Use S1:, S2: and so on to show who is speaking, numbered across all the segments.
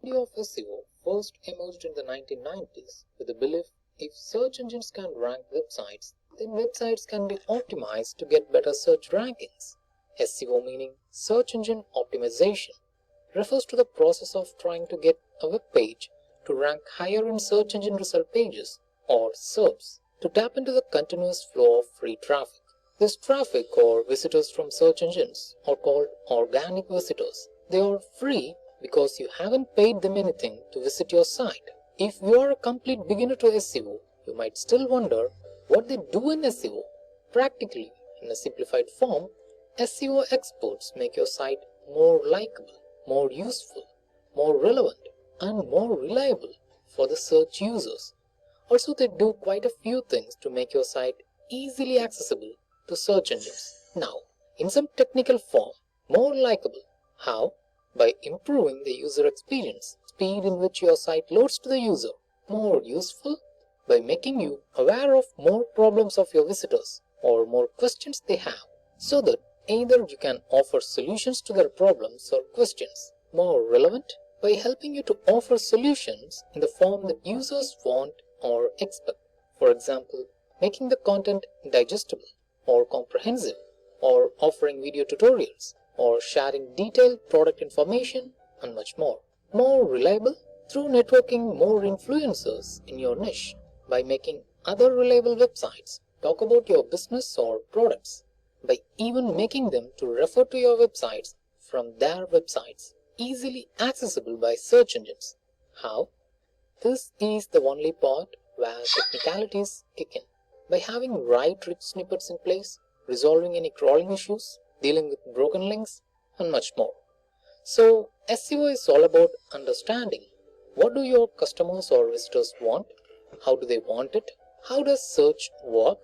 S1: The idea of SEO first emerged in the 1990s with the belief if search engines can rank websites, then websites can be optimized to get better search rankings. SEO, meaning search engine optimization, refers to the process of trying to get a web page to rank higher in search engine result pages or SERPs to tap into the continuous flow of free traffic. This traffic or visitors from search engines are called organic visitors. They are free because you haven't paid them anything to visit your site. If you are a complete beginner to SEO, you might still wonder what they do in SEO. Practically, in a simplified form, SEO experts make your site more likable, more useful, more relevant, and more reliable for the search users. Also, they do quite a few things to make your site easily accessible to search engines. Now, in some technical form, more likable. How? By improving the user experience, speed in which your site loads to the user. More useful? By making you aware of more problems of your visitors or more questions they have, so that either you can offer solutions to their problems or questions. More relevant? By helping you to offer solutions in the form that users want or expect. For example, making the content digestible or comprehensive, or offering video tutorials, or sharing detailed product information, and much more. More reliable? Through networking more influencers in your niche, by making other reliable websites talk about your business or products, by even making them to refer to your websites from their websites, easily accessible by search engines. How? This is the only part where technicalities kick in. By having right rich snippets in place, resolving any crawling issues, dealing with broken links, and much more. So, SEO is all about understanding what do your customers or visitors want, how do they want it, how does search work,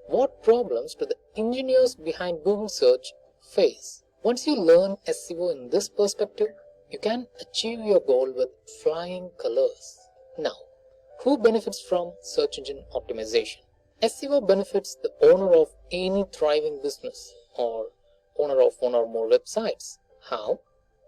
S1: what problems do the engineers behind Google search face. Once you learn SEO in this perspective, you can achieve your goal with flying colors. Now, who benefits from search engine optimization? SEO benefits the owner of any thriving business or owner of one or more websites. How?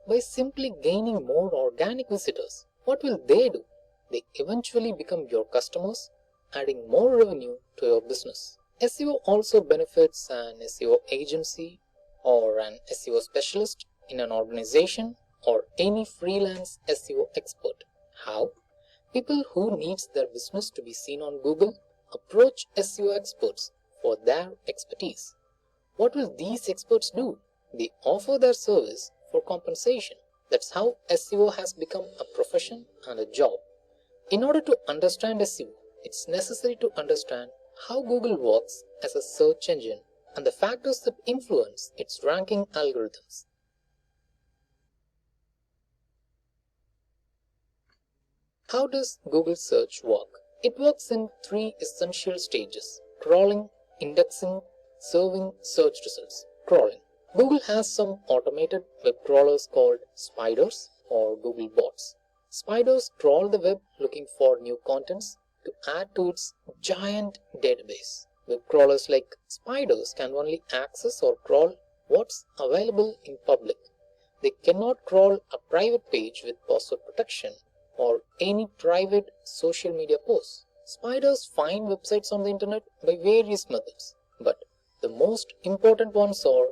S1: By simply gaining more organic visitors. What will they do? They eventually become your customers, adding more revenue to your business. SEO also benefits an SEO agency or an SEO specialist in an organization or any freelance SEO expert. How? People who needs their business to be seen on Google approach SEO experts for their expertise. What will these experts do? They offer their service for compensation. That's how SEO has become a profession and a job. In order to understand SEO, it's necessary to understand how Google works as a search engine and the factors that influence its ranking algorithms. How does Google search work? It works in three essential stages: crawling, indexing, serving search results. Crawling. Google has some automated web crawlers called spiders or Google bots. Spiders crawl the web looking for new contents to add to its giant database. Web crawlers like spiders can only access or crawl what's available in public. They cannot crawl a private page with password protection or any private social media posts. Spiders find websites on the internet by various methods, but the most important ones are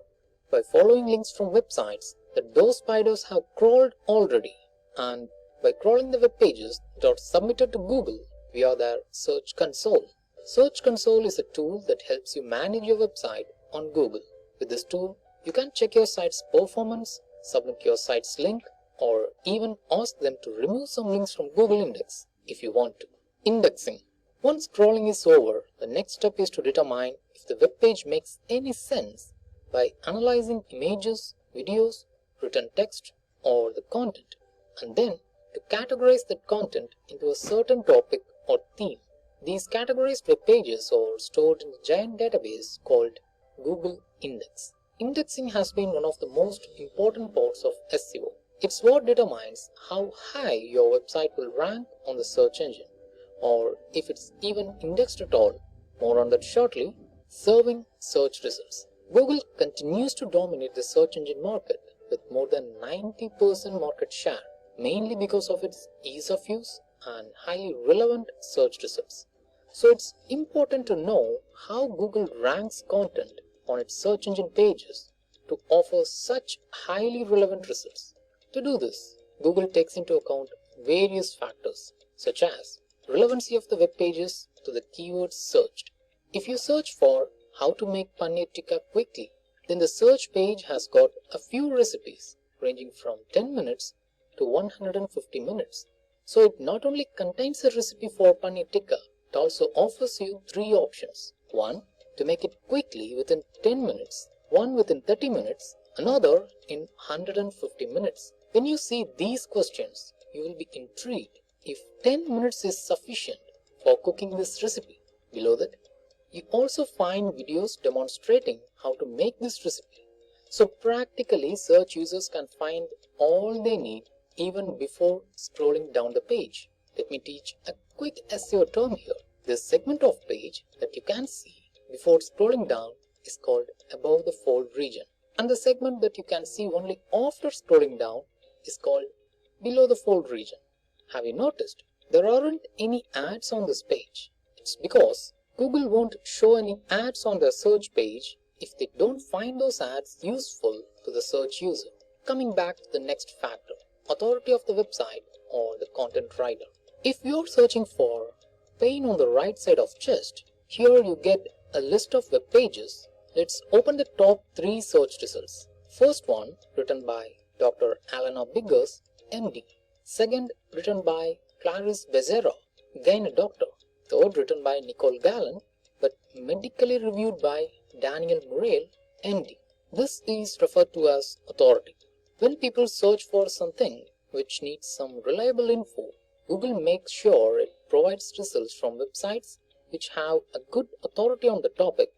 S1: by following links from websites that those spiders have crawled already, and by crawling the web pages that are submitted to Google via their Search Console. Search Console is a tool that helps you manage your website on Google. With this tool, you can check your site's performance, submit your site's link, or even ask them to remove some links from Google Index if you want to. Indexing. Once crawling is over, the next step is to determine if the web page makes any sense by analyzing images, videos, written text, or the content, and then to categorize that content into a certain topic or theme. These categorized web pages are stored in a giant database called Google Index. Indexing has been one of the most important parts of SEO. It's what determines how high your website will rank on the search engine, or if it's even indexed at all. More on that shortly. Serving search results. Google continues to dominate the search engine market with more than 90% market share. mainly because of its ease of use and highly relevant search results. So it's important to know how Google ranks content on its search engine pages to offer such highly relevant results. To do this, Google takes into account various factors such as relevancy of the web pages to the keywords searched. If you search for how to make paneer tikka quickly, then the search page has got a few recipes ranging from 10 minutes to 150 minutes. So it not only contains a recipe for paneer tikka, it also offers you three options. One, to make it quickly within 10 minutes, one within 30 minutes, another in 150 minutes. When you see these questions, you will be intrigued if 10 minutes is sufficient for cooking this recipe. Below that, you also find videos demonstrating how to make this recipe. So practically, search users can find all they need even before scrolling down the page. Let me teach a quick SEO term here. This segment of page that you can see before scrolling down is called above the fold region. And the segment that you can see only after scrolling down is called below the fold region. Have you noticed? There aren't any ads on this page. It's because Google won't show any ads on their search page if they don't find those ads useful to the search user. Coming back to the next factor, authority of the website or the content writer. If you're searching for pain on the right side of chest, here you get a list of web pages. Let's open the top 3 search results. First one written by Dr. Alana Biggers, MD. Second written by Clarice Becerra, again a doctor. Third written by Nicole Gallen, but medically reviewed by Daniel Murrell, MD. This is referred to as authority. When people search for something which needs some reliable info, Google makes sure it provides results from websites which have a good authority on the topic,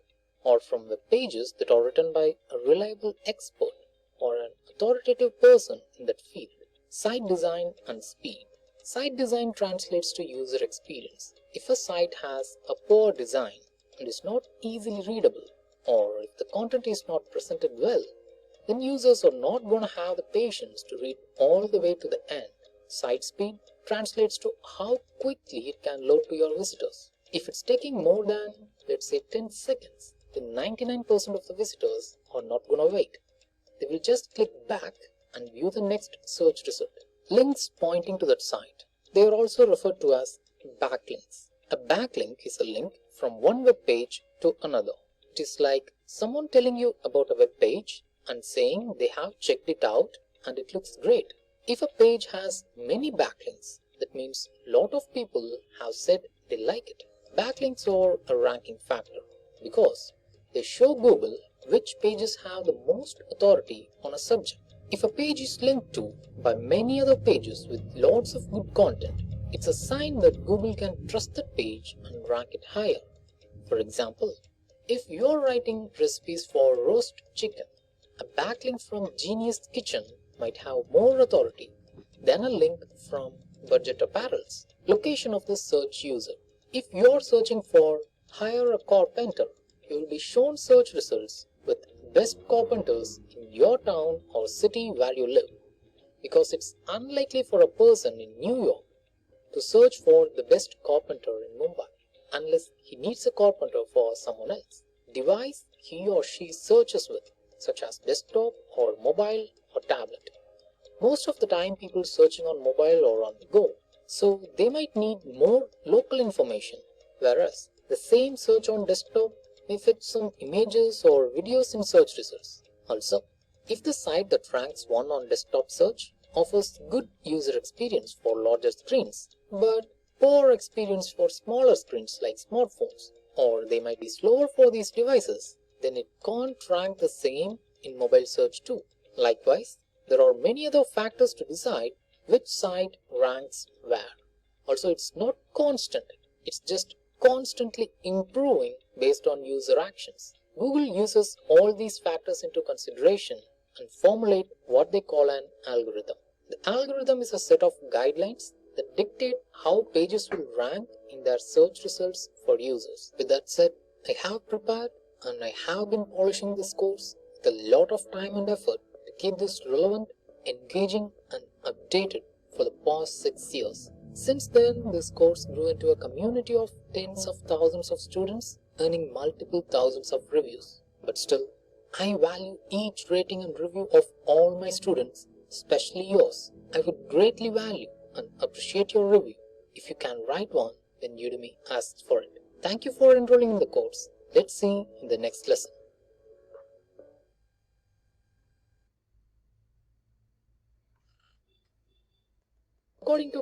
S1: or from web pages that are written by a reliable expert or an authoritative person in that field. Site design and speed. Site design translates to user experience. If a site has a poor design and is not easily readable, or if the content is not presented well, then users are not going to have the patience to read all the way to the end. Site speed translates to how quickly it can load to your visitors. If it's taking more than, let's say, 10 seconds, then 99% of the visitors are not going to wait. They will just click back and view the next search result. Links pointing to that site. They are also referred to as backlinks. A backlink is a link from one web page to another. It is like someone telling you about a web page and saying they have checked it out and it looks great. If a page has many backlinks, that means a lot of people have said they like it. Backlinks are a ranking factor because they show Google which pages have the most authority on a subject. If a page is linked to by many other pages with lots of good content, it's a sign that Google can trust that page and rank it higher. For example, if you're writing recipes for roast chicken, a backlink from Genius Kitchen might have more authority than a link from Budget Apparels. Location of the search user. If you're searching for hire a carpenter, you will be shown search results with best carpenters in your town or city where you live, because it's unlikely for a person in New York to search for the best carpenter in Mumbai unless he needs a carpenter for someone else. Device he or she searches with, such as desktop or mobile or tablet. Most of the time people searching on mobile or on the go, so they might need more local information, whereas the same search on desktop may fetch some images or videos in search results. Also, if the site that ranks 1 on desktop search offers good user experience for larger screens, but poor experience for smaller screens like smartphones, or they might be slower for these devices, then it can't rank the same in mobile search too. Likewise, there are many other factors to decide which site ranks where. Also, it's not constant, it's just constantly improving based on user actions. Google uses all these factors into consideration and formulate what they call an algorithm. The algorithm is a set of guidelines that dictate how pages will rank in their search results for users. With that said, I have prepared and I have been polishing this course with a lot of time and effort to keep this relevant, engaging and updated for the past 6 years. Since then, this course grew into a community of tens of thousands of students, earning multiple thousands of reviews. But still, I value each rating and review of all my students, especially yours. I would greatly value and appreciate your review if you can write one when Udemy asks for it. Thank you for enrolling in the course. Let's see in the next lesson. According to